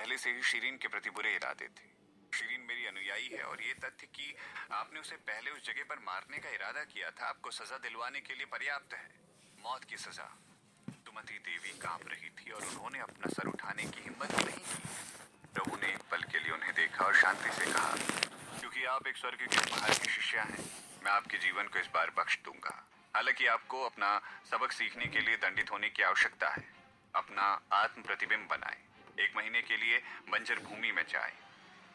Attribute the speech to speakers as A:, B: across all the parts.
A: पहले से ही शीरीन के प्रति बुरे इरादे थे। शीरीन मेरी अनुयायी है और ये तथ्य कि आपने उसे पहले उस जगह पर मारने का इरादा किया था आपको सजा दिलवाने के लिए पर्याप्त है। मौत की सजा। सुमति देवी कांप रही थी और उन्होंने अपना सर उठाने की हिम्मत ही नहीं की। प्रभु ने एक पल के लिए उन्हें देखा और शांति से कहा, क्योंकि आप एक स्वर्ग के उपहार की शिष्या हैं, मैं आपके जीवन को इस बार बख्श दूंगा। हालांकि आपको अपना सबक सीखने के लिए दंडित होने की आवश्यकता है। अपना आत्म प्रतिबिंब बनाएं। 1 महीने के लिए बंजर भूमि में जाएं।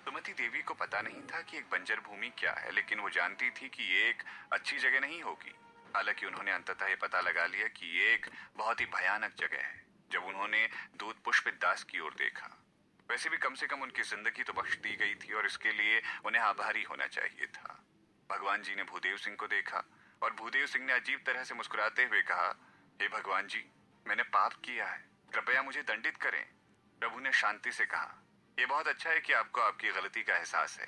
A: सुमति देवी को पता नहीं था कि एक बंजर भूमि क्या है, लेकिन वो जानती थी कि ये एक अच्छी जगह नहीं होगी। हालांकि उन्होंने अंततः ये पता लगा लिया कि ये एक बहुत ही भयानक जगह है जब उन्होंने दूत पुष्पित दास की ओर देखा। वैसे भी कम से कम उनकी जिंदगी तो बख्श दी गई थी और इसके लिए उन्हें आभारी होना चाहिए था। भगवान जी ने भूदेव सिंह को देखा और भूदेव सिंह ने अजीब तरह से मुस्कुराते हुए कहा, हे भगवान जी, मैंने पाप किया है, कृपया मुझे दंडित करें। प्रभु ने शांति से कहा, यह बहुत अच्छा है कि आपको आपकी गलती का एहसास है।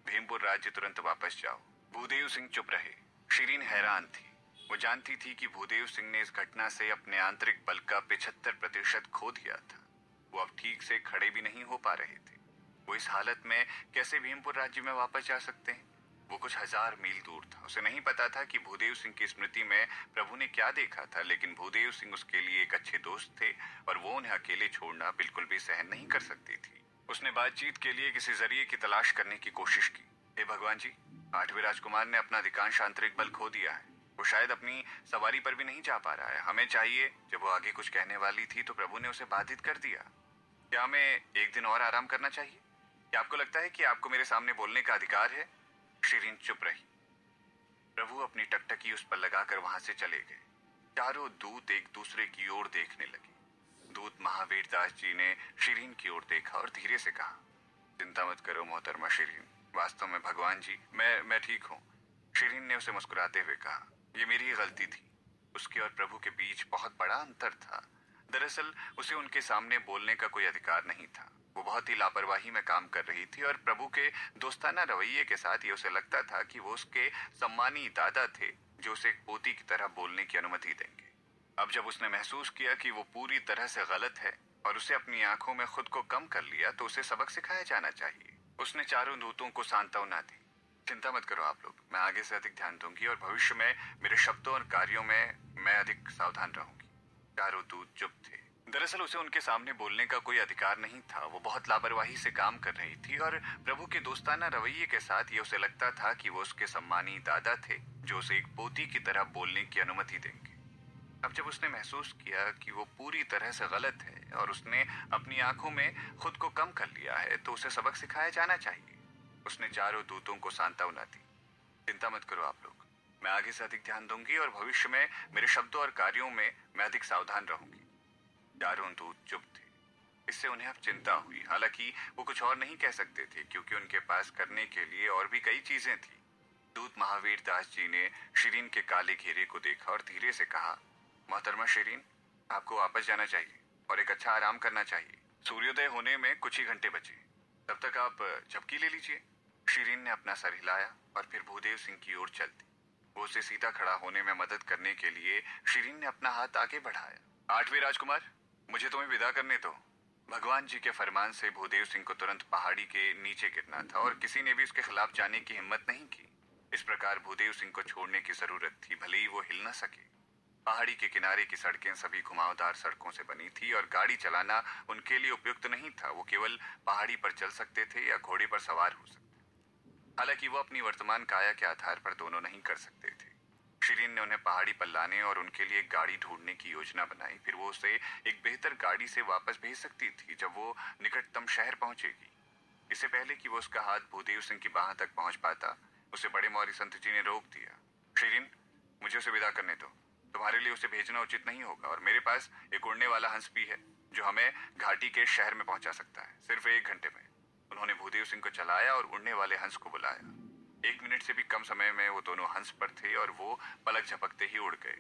A: भीमपुर राज्य तुरंत वापस जाओ। भूदेव सिंह चुप रहे। शीरीन हैरान थी। वो जानती थी कि भूदेव सिंह ने इस घटना से अपने आंतरिक बल का 75% खो दिया था। वो अब ठीक से खड़े भी नहीं हो पा रहे थे। वो इस हालत में कैसे भीमपुर राज्य में वापस जा सकते हैं? वो कुछ 1000 मील दूर था। उसे नहीं पता था कि भूदेव सिंह की स्मृति में प्रभु ने क्या देखा था, लेकिन भूदेव सिंह उसके लिए एक अच्छे दोस्त थे और वो उन्हें अकेले छोड़ना बिल्कुल भी सहन नहीं कर सकती थी। उसने बातचीत के लिए किसी जरिए की तलाश करने की कोशिश की। हे भगवान जी, 8वें राजकुमार ने अपना अधिकांश आंतरिक बल खो दिया है। वो शायद अपनी सवारी पर भी नहीं जा पा रहा है। हमें चाहिए। जब वो आगे कुछ कहने वाली थी तो प्रभु ने उसे बाधित कर दिया। क्या हमें एक दिन और आराम करना चाहिए? क्या आपको लगता है कि आपको मेरे सामने बोलने का अधिकार है? शीरीन चुप रही। प्रभु अपनी टकटकी उस पर लगाकर वहां से चले गए। चारों दूत एक दूसरे की ओर देखने लगे। दूत महावीर दास जी ने शीरीन की ओर देखा और धीरे से कहा, चिंता मत करो मोहतरमा शीरीन, वास्तव में भगवान जी, मैं ठीक हूँ। शीरीन ने उसे मुस्कुराते हुए कहा, ये मेरी ही गलती थी। उसके और प्रभु के बीच बहुत बड़ा अंतर था। दरअसल उसे उनके सामने बोलने का कोई अधिकार नहीं था। वो बहुत ही लापरवाही में काम कर रही थी और प्रभु के दोस्ताना रवैये के साथ ये उसे लगता था कि वो उसके सम्मानी दादा थे जो उसे एक पोती की तरह बोलने की अनुमति देंगे। अब जब उसने महसूस किया कि वो पूरी तरह से गलत है और उसे अपनी आंखों में खुद को कम कर लिया, तो उसे सबक सिखाया जाना चाहिए। उसने चारों दूतों को सांत्वना दी। चिंता मत करो आप लोग, मैं आगे से अधिक ध्यान दूंगी और भविष्य में मेरे शब्दों और कार्यों में मैं अधिक सावधान रहूंगी। चारों दूत चुप थे। दरअसल उसे उनके सामने बोलने का कोई अधिकार नहीं था। वो बहुत लापरवाही से काम कर रही थी और प्रभु के दोस्ताना रवैये के साथ ये उसे लगता था कि वो उसके सम्मानी दादा थे जो उसे एक पोती की तरह बोलने की अनुमति देंगे। अब जब उसने महसूस किया कि वो पूरी तरह से गलत है और उसने अपनी आंखों में खुद को कम कर लिया है, तो उसे सबक सिखाया जाना चाहिए। उसने चारों दूतों को सांत्वना दी। चिंता मत करो आप लोग, मैं आगे से अधिक ध्यान दूंगी और भविष्य में मेरे शब्दों और कार्यों में मैं अधिक सावधान रहूंगी। चारों दूत चुप थे। इससे उन्हें अब चिंता हुई। हालांकि वो कुछ और नहीं कह सकते थे क्योंकि उनके पास करने के लिए और भी कई चीजें थी। दूत महावीर दास जी ने शीरीन के काले घेरे को देखा और धीरे से कहा, मोहतरमा शीरीन, आपको वापस जाना चाहिए और एक अच्छा आराम करना चाहिए। सूर्योदय होने में कुछ ही घंटे बचे, तब तक आप झपकी ले लीजिए। शीरीन ने अपना सर हिलाया और फिर भूदेव सिंह की ओर चल दी। वो उसे सीधा खड़ा होने में मदद करने के लिए शीरीन ने अपना हाथ आगे बढ़ाया। 8वें राजकुमार, मुझे तुम्हें विदा करने दो। भगवान जी के फरमान से भूदेव सिंह को तुरंत पहाड़ी के नीचे गिरना था और किसी ने भी उसके खिलाफ जाने की हिम्मत नहीं की। इस प्रकार भूदेव सिंह को छोड़ने की जरूरत थी, भले ही वो हिल न सके। पहाड़ी के किनारे की सड़कें सभी घुमावदार सड़कों से बनी थी और गाड़ी चलाना उनके लिए उपयुक्त नहीं था। वो केवल पहाड़ी पर चल सकते थे या घोड़े पर सवार हो सकते। हालांकि वो अपनी वर्तमान काया के आधार पर दोनों नहीं कर सकते थे। शीरीन ने उन्हें पहाड़ी पर लाने और उनके लिए एक गाड़ी ढूंढने की योजना बनाई। फिर वो उसे एक बेहतर गाड़ी से वापस भेज सकती थी जब वो निकटतम शहर पहुंचेगी। इससे पहले कि वो उसका हाथ भूदेव सिंह की बाह तक पहुंच पाता, उसे बड़े मौर्य संत जी ने रोक दिया। शीरीन, मुझे उसे विदा करने दो। तुम्हारे लिए उसे भेजना उचित नहीं होगा और मेरे पास एक उड़ने वाला हंस भी है जो हमें घाटी के शहर में पहुंचा सकता है, सिर्फ 1 घंटे में। उन्होंने भूदेव सिंह को चलाया और उड़ने वाले हंस को बुलाया। 1 मिनट से भी कम समय में वो दोनों हंस पर थे और वो पलक झपकते ही उड़ गए।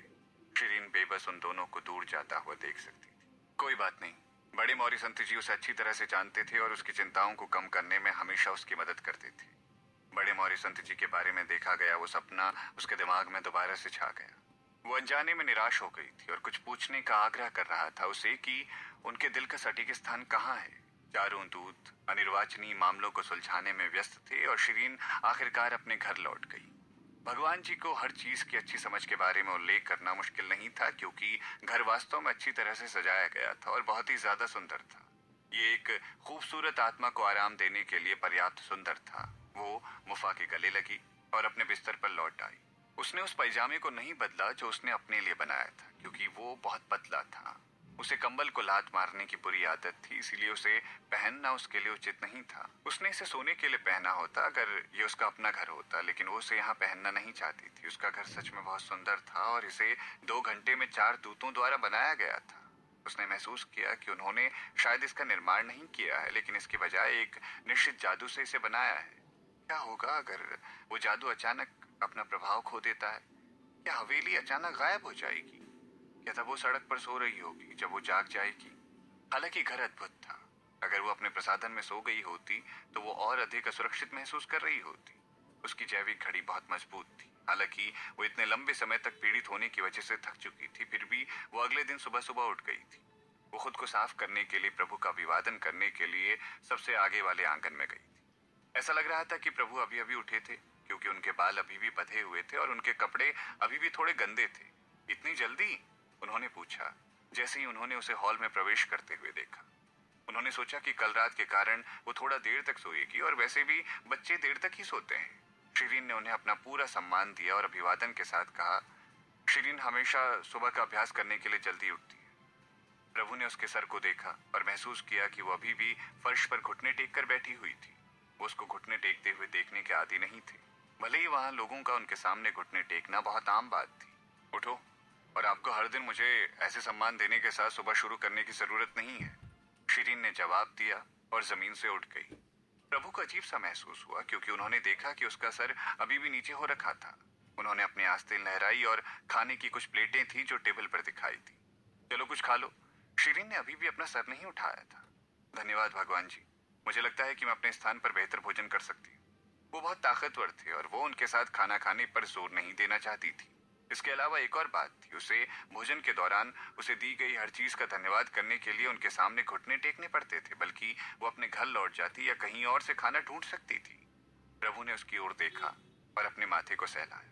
A: शीरीन बेबस उन दोनों को दूर जाता हुआ देख सकती थी। कोई बात नहीं, बड़े मौर्य संत जी उसे अच्छी तरह से जानते थे और उसकी चिंताओं को कम करने में हमेशा उसकी मदद करते थे। बड़े मौर्य संत जी के बारे में देखा गया वो सपना उसके दिमाग में दोबारा से छा गया। वो अनजाने में निराश हो गई थी और कुछ पूछने का आग्रह कर रहा था उसे कि उनके दिल का सटीक स्थान कहाँ है। चारों दूत अनिर्वाचनीय मामलों को सुलझाने में व्यस्त थे और शिरीन आखिरकार अपने घर लौट गई। भगवान जी को हर चीज की अच्छी समझ के बारे में उल्लेख करना मुश्किल नहीं था, क्योंकि घर वास्तव में अच्छी तरह से सजाया गया था और बहुत ही ज्यादा सुंदर था। ये एक खूबसूरत आत्मा को आराम देने के लिए पर्याप्त सुंदर था। वो मुफा के गले लगी और अपने बिस्तर पर लौट आई। उसने उस पैजामे को नहीं बदला जो उसने अपने लिए बनाया था, क्योंकि वो बहुत पतला था। उसे कंबल को लात मारने की बुरी आदत थी, इसीलिए उसे पहनना उसके लिए उचित नहीं था। उसने इसे सोने के लिए पहना होता अगर ये उसका अपना घर होता, लेकिन वो उसे यहाँ पहनना नहीं चाहती थी। उसका घर सच में बहुत सुंदर था और इसे 2 घंटे में 4 दूतों द्वारा बनाया गया था। उसने महसूस किया कि उन्होंने शायद इसका निर्माण नहीं किया है, लेकिन इसके बजाय एक निश्चित जादू से इसे बनाया है। क्या होगा अगर वो जादू अचानक अपना प्रभाव खो देता है? क्या हवेली अचानक गायब हो जाएगी? क्या तब वो सड़क पर सो रही होगी जब वो जाग जाएगी? हालांकि घर अद्भुत था। अगर वो अपने प्रसाधन में सो गई होती तो वो और अधिक असुरक्षित महसूस कर रही होती। उसकी जैविक घड़ी बहुत मजबूत थी। हालांकि वो इतने लंबे समय तक पीड़ित होने की वजह से थक चुकी थी, फिर भी वो अगले दिन सुबह सुबह उठ गई थी। वो खुद को साफ करने के लिए प्रभु का अभिवादन करने के लिए सबसे आगे वाले आंगन में गई थी। ऐसा लग रहा था कि प्रभु अभी अभी उठे थे, क्योंकि उनके बाल अभी भी बंधे हुए थे और उनके कपड़े अभी भी थोड़े गंदे थे। इतनी जल्दी? उन्होंने पूछा, जैसे ही उन्होंने उसे हॉल में प्रवेश करते हुए देखा। उन्होंने सोचा कि कल रात के कारण वो थोड़ा देर तक सोएगी, और वैसे भी बच्चे देर तक ही सोते हैं। शिरीन ने उन्हें अपना पूरा सम्मान दिया और अभिवादन के साथ कहा, शिरीन हमेशा सुबह का अभ्यास करने के लिए जल्दी उठती है। प्रभु ने उसके सर को देखा और महसूस किया कि वो अभी भी फर्श पर घुटने टेक कर बैठी हुई थी। वो उसको घुटने टेकते हुए देखने के आदी नहीं थे, भले ही वहां लोगों का उनके सामने घुटने टेकना बहुत आम बात थी। उठो, और आपको हर दिन मुझे ऐसे सम्मान देने के साथ सुबह शुरू करने की जरूरत नहीं है, शिरीन ने जवाब दिया और जमीन से उठ गई। प्रभु को अजीब सा महसूस हुआ, क्योंकि उन्होंने देखा कि उसका सर अभी भी नीचे हो रखा था। उन्होंने अपनी आस्तीन लहराई और खाने की कुछ प्लेटें थी जो टेबल पर दिखाई थी। चलो कुछ खा लो। शिरीन ने अभी भी अपना सर नहीं उठाया था। धन्यवाद भगवान जी, मुझे लगता है कि मैं अपने स्थान पर बेहतर भोजन कर सकती हूँ। वो बहुत ताकतवर थे और वो उनके साथ खाना खाने पर जोर नहीं देना चाहती थी। इसके अलावा एक और बात थी, उसे भोजन के दौरान उसे दी गई हर चीज का धन्यवाद करने के लिए उनके सामने घुटने टेकने पड़ते थे, बल्कि वो अपने घर लौट जाती या कहीं और से खाना ढूंढ सकती थी। प्रभु ने उसकी ओर देखा और अपने माथे को सहलाया।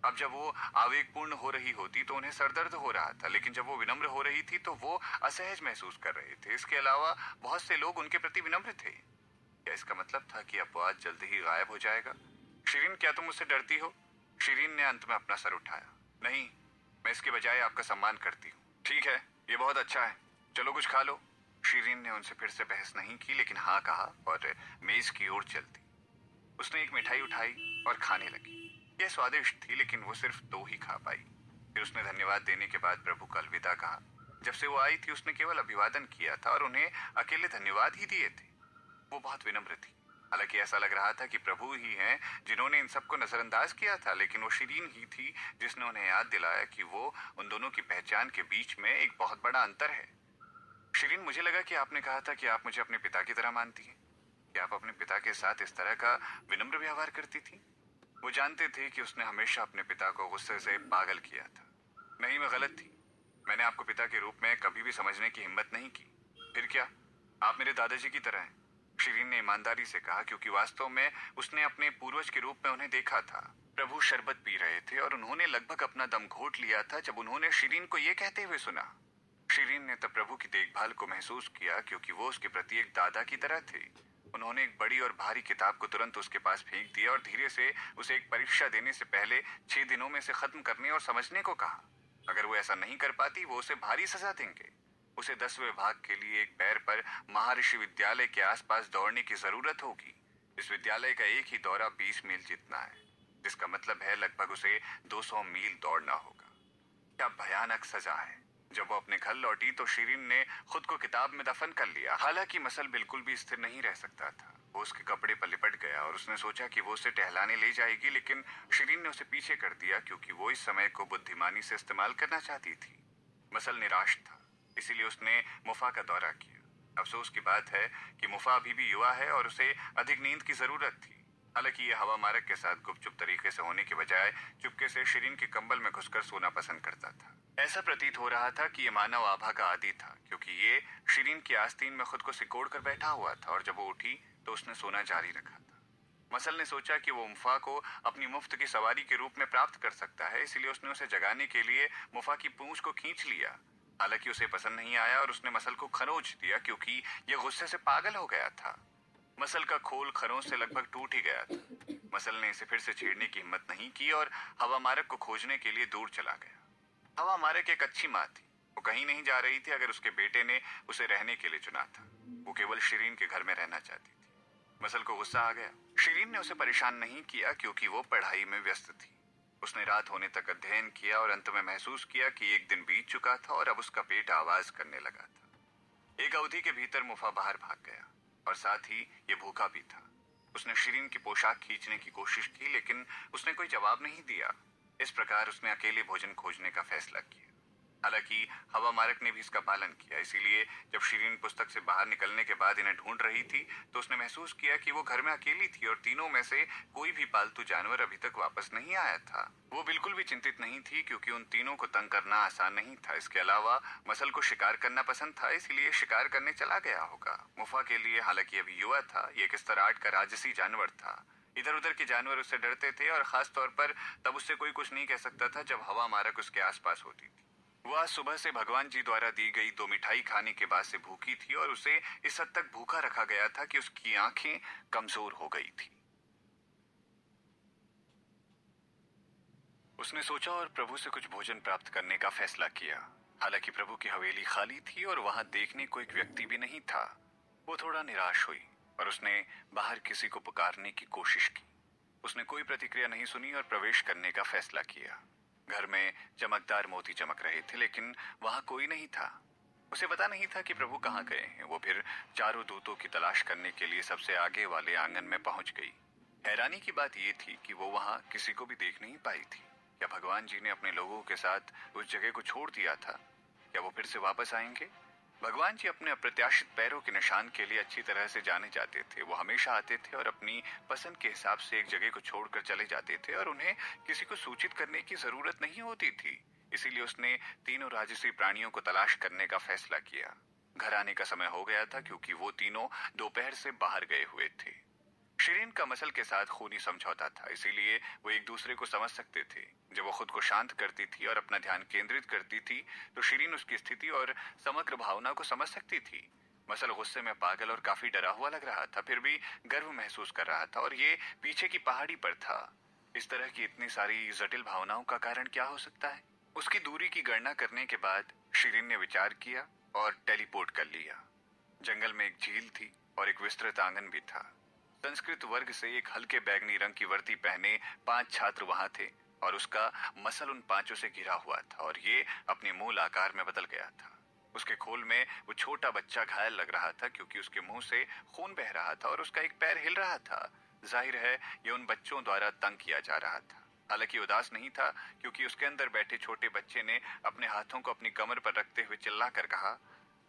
A: अब जब वो आवेगपूर्ण हो रही होती तो उन्हें सरदर्द हो रहा था, लेकिन जब वो विनम्र हो रही थी तो वो असहज महसूस कर रहे थे। इसके अलावा बहुत से लोग उनके प्रति विनम्र थे। क्या इसका मतलब था कि अपवाद जल्दी ही गायब हो जाएगा? शिरीन, क्या तुम मुझसे डरती हो? शिरीन ने अंत में अपना सर उठाया। नहीं, मैं इसके बजाय आपका सम्मान करती हूँ। ठीक है, ये बहुत अच्छा है। चलो कुछ खा लो। शिरीन ने उनसे फिर से बहस नहीं की, लेकिन हाँ कहा और मेज की ओर चल दी। उसने एक मिठाई उठाई और खाने लगी। यह स्वादिष्ट थी, लेकिन वो सिर्फ 2 ही खा पाई। फिर उसने धन्यवाद देने के बाद प्रभु को अलविदा कहा। जब से वो आई थी उसने केवल अभिवादन किया था और उन्हें अकेले धन्यवाद ही दिए थे। वो बहुत विनम्र थी। हालांकि ऐसा लग रहा था कि प्रभु ही हैं जिन्होंने इन सबको नजरअंदाज किया था, लेकिन वो शिरीन ही थी जिसने उन्हें याद दिलाया कि वो उन दोनों की पहचान के बीच में एक बहुत बड़ा अंतर है। शिरीन, मुझे लगा कि आपने कहा था कि आप मुझे अपने पिता की तरह मानती हैं। क्या आप अपने पिता के साथ इस तरह का विनम्र व्यवहार करती थी? वो जानते थे कि उसने हमेशा अपने पिता को गुस्से से पागल किया था। नहीं, मैं गलत थी। मैंने आपको पिता के रूप में कभी भी समझने की हिम्मत नहीं की। फिर क्या, आप मेरे दादाजी की तरह हैं, शिरीन ने ईमानदारी से कहा, क्योंकि वास्तव में उसने अपने पूर्वज के रूप में उन्हें देखा था। प्रभु शरबत पी रहे थे और उन्होंने लगभग अपना दम घोट लिया था जब उन्होंने शिरीन को यह कहते हुए सुना। शिरीन ने तब प्रभु की देखभाल को महसूस किया, क्योंकि वो उसके प्रति एक दादा की तरह थे। उन्होंने एक बड़ी और भारी किताब को तुरंत उसके पास फेंक दिया और धीरे से उसे एक परीक्षा देने से पहले 6 दिनों में से खत्म करने और समझने को कहा। अगर वो ऐसा नहीं कर पाती वो उसे भारी सजा देंगे। उसे 10वें भाग के लिए एक पैर पर महर्षि विद्यालय के आसपास दौड़ने की जरूरत होगी। इस विद्यालय का एक ही दौरा 20 मील जितना है, जिसका मतलब है लगभग उसे 200 मील दौड़ना होगा। क्या भयानक सजा है। जब वो अपने घर लौटी तो शिरीन ने खुद को किताब में दफन कर लिया। हालांकि मसल बिल्कुल भी स्थिर नहीं रह सकता था। वो उसके कपड़े पर लिपट गया और उसने सोचा कि वो उसे टहलाने ले जाएगी, लेकिन शिरीन ने उसे पीछे कर दिया, क्योंकि वो इस समय को बुद्धिमानी से इस्तेमाल करना चाहती थी। मसल निराश था, इसीलिए उसने मुफा का दौरा किया। अफसोस की बात है कि मुफा अभी भी युवा है और उसे अधिक नींद की जरूरत थी। हालांकि ये हवा मारक के साथ गुपचुप तरीके से होने के बजाय चुपके से शिरीन के कंबल में घुसकर सोना पसंद करता था। ऐसा प्रतीत हो रहा था कि ये मानव आभा का आदी था, क्योंकि ये शिरीन की आस्तीन में खुद को सिकोड़ कर बैठा हुआ था और जब वो उठी तो उसने सोना जारी रखा था। मसल ने सोचा कि वो मुफा को अपनी मुफ्त की सवारी के रूप में प्राप्त कर सकता है, इसलिए उसने उसे जगाने के लिए मुफा की पूंछ को खींच लिया। हालांकि उसे पसंद नहीं आया और उसने मसल को खरोंच दिया, क्योंकि ये गुस्से से पागल हो गया था। मसल का खोल खरोंच से लगभग टूट ही गया था। मसल ने इसे फिर से छेड़ने की हिम्मत नहीं की और हवा मारक को खोजने के लिए दूर चला गया। हवा मारक एक अच्छी माँ थी। वो कहीं नहीं जा रही थी अगर उसके बेटे ने उसे रहने के लिए चुना था। वो केवल शिरीन के घर में रहना चाहती थी। मसल को गुस्सा आ गया। शिरीन ने उसे परेशान नहीं किया, क्योंकि वो पढ़ाई में व्यस्त थी। उसने रात होने तक अध्ययन किया और अंत में महसूस किया कि एक दिन बीत चुका था और अब उसका पेट आवाज करने लगा था। एक अवधि के भीतर मुफा बाहर भाग गया और साथ ही ये भूखा भी था। उसने शिरीन की पोशाक खींचने की कोशिश की, लेकिन उसने कोई जवाब नहीं दिया। इस प्रकार उसने अकेले भोजन खोजने का फैसला किया। हालांकि हवा मारक ने भी इसका पालन किया, इसीलिए जब शिरीन पुस्तक से बाहर निकलने के बाद इन्हें ढूंढ रही थी तो उसने महसूस किया कि वो घर में अकेली थी और तीनों में से कोई भी पालतू जानवर अभी तक वापस नहीं आया था। वो बिल्कुल भी चिंतित नहीं थी, क्योंकि उन तीनों को तंग करना आसान नहीं था। इसके अलावा मसल को शिकार करना पसंद था, इसलिए शिकार करने चला गया होगा। मुफा के लिए, हालांकि अभी युवा था, ये एक स्तर 8 का राजसी जानवर था। इधर उधर के जानवर उससे डरते थे और खास तौर पर तब उससे कोई कुछ नहीं कह सकता था जब हवा मारक उसके आसपास होती थी। वो आज सुबह से भगवान जी द्वारा दी गई 2 मिठाई खाने के बाद से भूखी थी और उसे इस हद तक भूखा रखा गया था कि उसकी आंखें कमजोर हो गई थी। उसने सोचा और प्रभु से कुछ भोजन प्राप्त करने का फैसला किया। हालांकि प्रभु की हवेली खाली थी और वहां देखने को एक व्यक्ति भी नहीं था। वो थोड़ा निराश हुई और उसने बाहर किसी को पुकारने की कोशिश की। उसने कोई प्रतिक्रिया नहीं सुनी और प्रवेश करने का फैसला किया। घर में चमकदार मोती चमक रहे थे, लेकिन वहां कोई नहीं था। उसे पता नहीं था कि प्रभु कहाँ गए हैं। वो फिर चारों दूतों की तलाश करने के लिए सबसे आगे वाले आंगन में पहुंच गई। हैरानी की बात यह थी कि वो वहां किसी को भी देख नहीं पाई थी। क्या भगवान जी ने अपने लोगों के साथ उस जगह को छोड़ दिया था? क्या वो फिर से वापस आएंगे? भगवान जी अपने अप्रत्याशित पैरों के निशान के लिए अच्छी तरह से जाने जाते थे। वो हमेशा आते थे और अपनी पसंद के हिसाब से एक जगह को छोड़कर चले जाते थे और उन्हें किसी को सूचित करने की जरूरत नहीं होती थी। इसीलिए उसने तीनों राजसी प्राणियों को तलाश करने का फैसला किया। घर आने का समय हो गया था, क्योंकि वो तीनों दोपहर से बाहर गए हुए थे। शिरीन का मसल के साथ खूनी समझौता था, इसीलिए वो एक दूसरे को समझ सकते थे। जब वो खुद को शांत करती थी और अपना ध्यान केंद्रित करती थी तो शिरीन उसकी स्थिति और समग्र भावना को समझ सकती थी। मसल गुस्से में पागल और काफी डरा हुआ लग रहा था, फिर भी गर्व महसूस कर रहा था और ये पीछे की पहाड़ी पर था। इस तरह की इतनी सारी जटिल भावनाओं का कारण क्या हो सकता है? उसकी दूरी की गणना करने के बाद शिरीन ने विचार किया और टेलीपोर्ट कर लिया। जंगल में एक झील थी और एक विस्तृत आंगन भी था। संस्कृत वर्ग से एक हल्के बैगनी रंग की वर्दी पहने 5 छात्र वहां थे और उसका मसल उन पांचों से घिरा हुआ था और ये अपने मूल आकार में बदल गया था। उसके खोल में वो छोटा बच्चा घायल लग रहा था, क्योंकि उसके मुंह से खून बह रहा था और उसका एक पैर हिल रहा था। जाहिर है ये उन बच्चों द्वारा तंग किया जा रहा था। हालांकि उदास नहीं था, क्योंकि उसके अंदर बैठे छोटे बच्चे ने अपने हाथों को अपनी कमर पर रखते हुए चिल्ला कर कहा,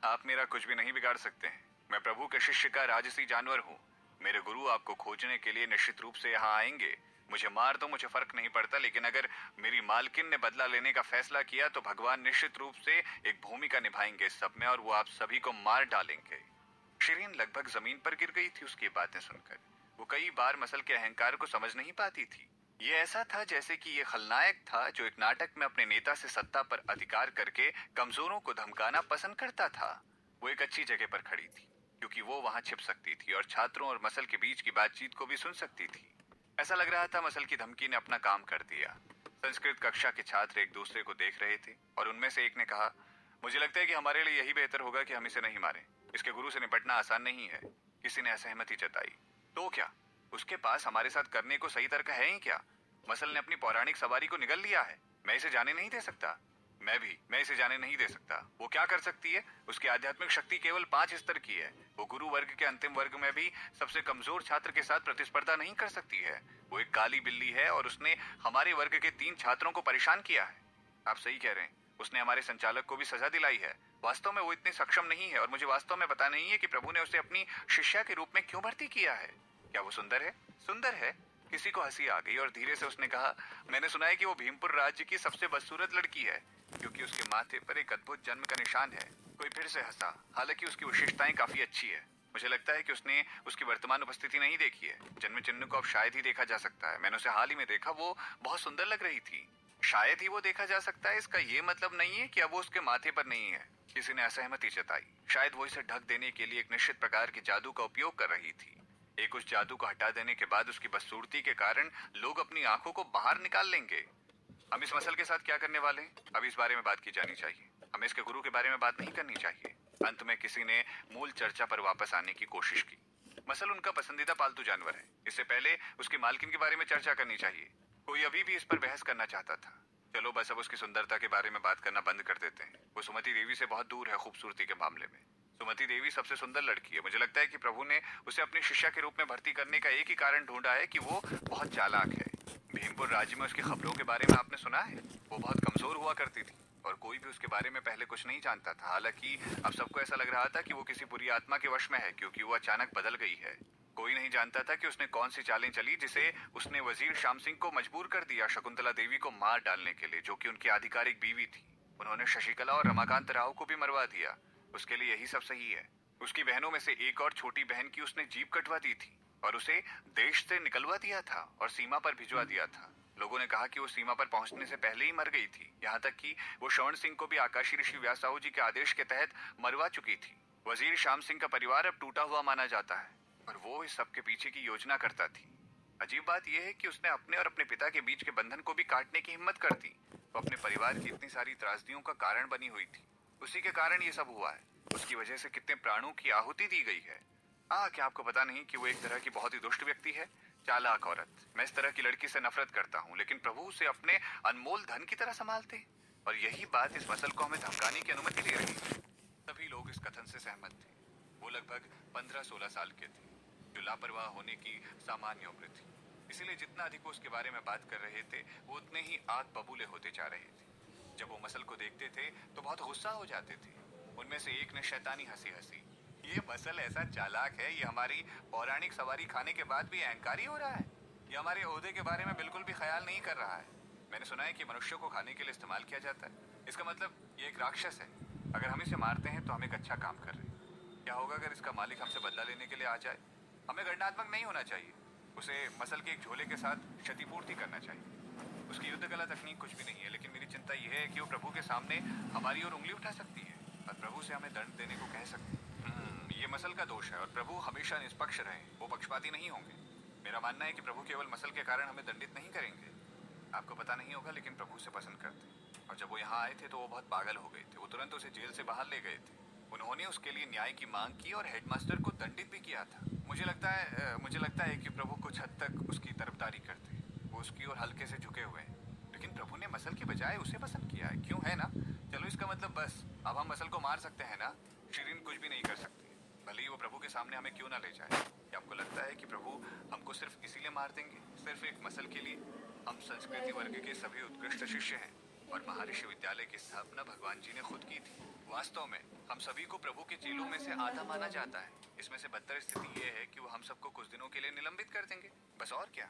A: आप मेरा कुछ भी नहीं बिगाड़ सकते हैं। मैं प्रभु के शिष्य का राजसी जानवर हूँ। मेरे गुरु आपको खोजने के लिए निश्चित रूप से यहाँ आएंगे। मुझे मार दो, मुझे फर्क नहीं पड़ता, लेकिन अगर मेरी मालकिन ने बदला लेने का फैसला किया तो भगवान निश्चित रूप से एक भूमिका निभाएंगे इस सब में और वो आप सभी को मार डालेंगे। शिरीन लगभग जमीन पर गिर गई थी उसकी बातें सुनकर। वो कई बार मसल के अहंकार को समझ नहीं पाती थी। ये ऐसा था जैसे कि ये खलनायक था जो एक नाटक में अपने नेता से सत्ता पर अधिकार करके कमजोरों को धमकाना पसंद करता था। वो एक अच्छी जगह पर खड़ी थी, क्योंकि वो वहां छिप सकती थी और छात्रों और मसल के बीच की बातचीत को भी सुन सकती थी। ऐसा लग रहा था मसल की धमकी ने अपना काम कर दिया। संस्कृत कक्षा के छात्र एक दूसरे को देख रहे थे और उनमें से एक ने कहा, मुझे लगता है कि हमारे लिए यही बेहतर होगा कि हम इसे नहीं मारें। इसके गुरु से निपटना आसान नहीं है। किसी ने असहमति जताई, तो क्या उसके पास हमारे साथ करने को सही तर्क है ही क्या? मसल ने अपनी पौराणिक सवारी को निगल लिया है। मैं इसे जाने नहीं दे सकता। मैं इसे जाने नहीं दे सकता। वो क्या कर सकती है? उसकी आध्यात्मिक शक्ति केवल 5 स्तर की है। वो गुरु वर्ग के अंतिम वर्ग में भी सबसे कमजोर छात्र के साथ प्रतिस्पर्धा नहीं कर सकती है। वो एक काली बिल्ली है और उसने हमारे वर्ग के 3 छात्रों को परेशान किया है। आप सही कह रहे हैं। उसने हमारे संचालक को भी सजा दिलाई है। वास्तव में वो इतनी सक्षम नहीं है और मुझे वास्तव में पता नहीं है कि प्रभु ने उसे अपनी शिष्या के रूप में क्यों भर्ती किया है। क्या वो सुंदर है? सुंदर है। किसी को हंसी आ गई और धीरे से उसने कहा, मैंने सुना है कि वो भीमपुर राज्य की सबसे बदसूरत लड़की है, क्योंकि उसके माथे पर एक अद्भुत जन्म का निशान है। कोई फिर से हंसा। हालांकि उसकी विशेषताएं काफी अच्छी है। मुझे लगता है कि उसने उसकी वर्तमान उपस्थिति नहीं देखी है। जन्म चिन्ह को अब शायद ही देखा जा सकता है। मैंने उसे हाल ही में देखा, वो बहुत सुंदर लग रही थी। शायद ही वो देखा जा सकता है, इसका ये मतलब नहीं है कि अब वो उसके माथे पर नहीं है। किसी ने असहमति जताई। शायद वो इसे ढक देने के लिए एक निश्चित प्रकार के जादू का उपयोग कर रही थी। एक उस जादू को हटा देने के बाद उसकी बदसूरती के कारण लोग अपनी आंखों को बाहर निकाल लेंगे। हम इस मसल के साथ क्या करने वाले हैं, अब इस बारे में बात की जानी चाहिए। हमें इसके गुरु के बारे में बात नहीं करनी चाहिए। अंत में किसी ने मूल चर्चा पर वापस आने की कोशिश की। मसल उनका पसंदीदा पालतू जानवर है। इससे पहले उसकी मालकिन के बारे में चर्चा करनी चाहिए। कोई अभी भी इस पर बहस करना चाहता था। चलो बस अब उसकी सुंदरता के बारे में बात करना बंद कर देते हैं। वो सुमति देवी से बहुत दूर है खूबसूरती के मामले में। सुमति देवी सबसे सुंदर लड़की है। मुझे लगता है कि प्रभु ने उसे अपनी शिष्या के रूप में भर्ती करने का एक ही कारण ढूंढा है कि वो बहुत चालाक है। भीमपुर राज्य में उसकी खबरों के बारे में आपने सुना है? वो बहुत कमजोर हुआ करती थी और कोई भी उसके बारे में पहले कुछ नहीं जानता था। हालांकि अब सबको ऐसा लग रहा था कि वो किसी बुरी आत्मा के वश में है, क्योंकि वो अचानक बदल गई है। कोई नहीं जानता था कि उसने कौन सी चालें चली जिसे उसने वजीर श्याम सिंह को मजबूर कर दिया शकुंतला देवी को मार डालने के लिए, जो कि उनकी आधिकारिक बीवी थी। उन्होंने शशिकला और रमाकांत राव को भी मरवा दिया। उसके लिए यही सब सही है। उसकी बहनों में से एक और छोटी बहन की उसने जीप कटवा दी थी और उसे देश से निकलवा दिया था और सीमा पर भिजवा दिया था। लोगों ने कहा कि वो सीमा पर पहुंचने से पहले ही मर गई थी। यहाँ तक कि वो श्रवण सिंह को भी आकाशी ऋषि व्यास साहू जी के आदेश के तहत मरवा चुकी थी। वजीर श्याम सिंह का परिवार अब टूटा हुआ माना जाता है और वो इस सब के पीछे की योजना करता थी। अजीब बात यह है कि उसने अपने और अपने पिता के बीच के बंधन को भी काटने की हिम्मत कर दी। वो अपने परिवार की इतनी सारी त्रासदियों का कारण बनी हुई थी। उसी के कारण ये सब हुआ है। उसकी वजह से कितने प्राणों की आहुति दी गई है। क्या आपको पता नहीं कि वो एक तरह की बहुत ही दुष्ट व्यक्ति है, चालाक औरत। मैं इस तरह की लड़की से नफरत करता हूँ, लेकिन प्रभु उसे अपने अनमोल धन की तरह संभालते। और यही बात इस मसल को हमें धमकाने की अनुमति दे रही है। सभी लोग इस कथन से सहमत थे। वो लगभग 15-16 साल के थे, जो लापरवाह होने की सामान्य उम्र थी। इसीलिए जितना अधिक वो उसके बारे में बात कर रहे थे, वो उतने ही आग बबूले होते जा रहे थे। जब वो मसल को देखते थे तो बहुत गुस्सा हो जाते थे। उनमें से एक ने शैतानी हंसी हंसी, ये मसल ऐसा चालाक है, ये हमारी पौराणिक सवारी खाने के बाद भी अहंकारी हो रहा है। ये हमारे ओहदे के बारे में बिल्कुल भी ख्याल नहीं कर रहा है। मैंने सुना है कि मनुष्यों को खाने के लिए इस्तेमाल किया जाता है। इसका मतलब ये एक राक्षस है। अगर हम इसे मारते हैं तो हम एक अच्छा काम कर रहे हैं। क्या होगा अगर इसका मालिक हमसे बदला लेने के लिए आ जाए? हमें गणनात्मक नहीं होना चाहिए। उसे मसल के एक झोले के साथ क्षतिपूर्ति करना चाहिए। उसकी युद्ध कला तकनीक कुछ भी नहीं है, लेकिन मेरी चिंता यह है कि वो प्रभु के सामने हमारी ओर उंगली उठा सकती है और प्रभु से हमें दंड देने को कह सकती है। ये मसल का दोष है और प्रभु हमेशा निष्पक्ष रहे। वो पक्षपाती नहीं होंगे। मेरा मानना है कि प्रभु केवल मसल के कारण हमें दंडित नहीं करेंगे। आपको पता नहीं होगा, लेकिन प्रभु उसे पसंद करते। और जब वो यहाँ आए थे तो वो बहुत पागल हो गए थे। वो तुरंत उसे जेल से बाहर ले गए थे। उन्होंने उसके लिए न्याय की मांग की और हेडमास्टर को दंडित भी किया था। मुझे लगता है कि प्रभु कुछ हद तक उसकी तरफदारी करते। वो उसकी ओर हल्के से झुके हुए हैं। लेकिन प्रभु ने मसल की बजाय उसे पसंद किया है, क्यों है ना? चलो इसका मतलब बस अब हम मसल को मार सकते हैं ना? शिरीन कुछ भी नहीं कर सकती, भले ही वो प्रभु के सामने हमें क्यों ना ले जाए। क्या आपको लगता है कि प्रभु हमको सिर्फ इसीलिए मार देंगे, सिर्फ एक मसल के लिए? हम संस्कृति वर्ग के सभी उत्कृष्ट शिष्य हैं और महर्षि विद्यालय की स्थापना भगवान जी ने खुद की थी। वास्तव में हम सभी को प्रभु के चेलों में से आधा माना जाता है। इसमें से बदतर स्थिति यह है कि वो हम सबको कुछ दिनों के लिए निलंबित कर देंगे, बस और क्या।